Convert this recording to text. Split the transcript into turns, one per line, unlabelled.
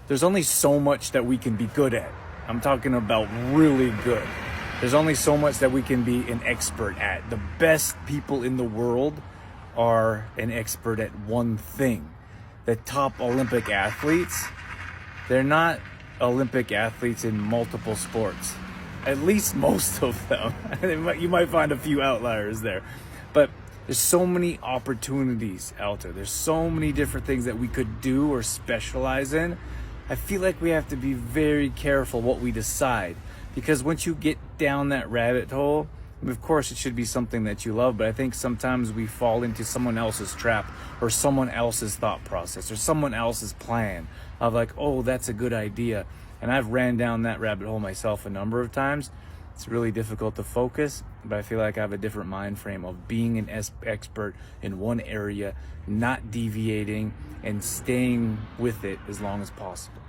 there's only so much that we can be good at. I'm talking about really good. There's only so much that we can be an expert at. The best people in the world are an expert at one thing. The top Olympic athletes, they're not Olympic athletes in multiple sports. At least most of them. You might find a few outliers there. But there's so many opportunities out there. There's so many different things that we could do or specialize in. I feel like we have to be very careful what we decide. Because once you get down that rabbit hole, of course it should be something that you love, but I think sometimes we fall into someone else's trap or someone else's thought process or someone else's plan of like, oh, that's a good idea. And I've ran down that rabbit hole myself a number of times. It's really difficult to focus, but I feel like I have a different mind frame of being an expert in one area, not deviating and staying with it as long as possible.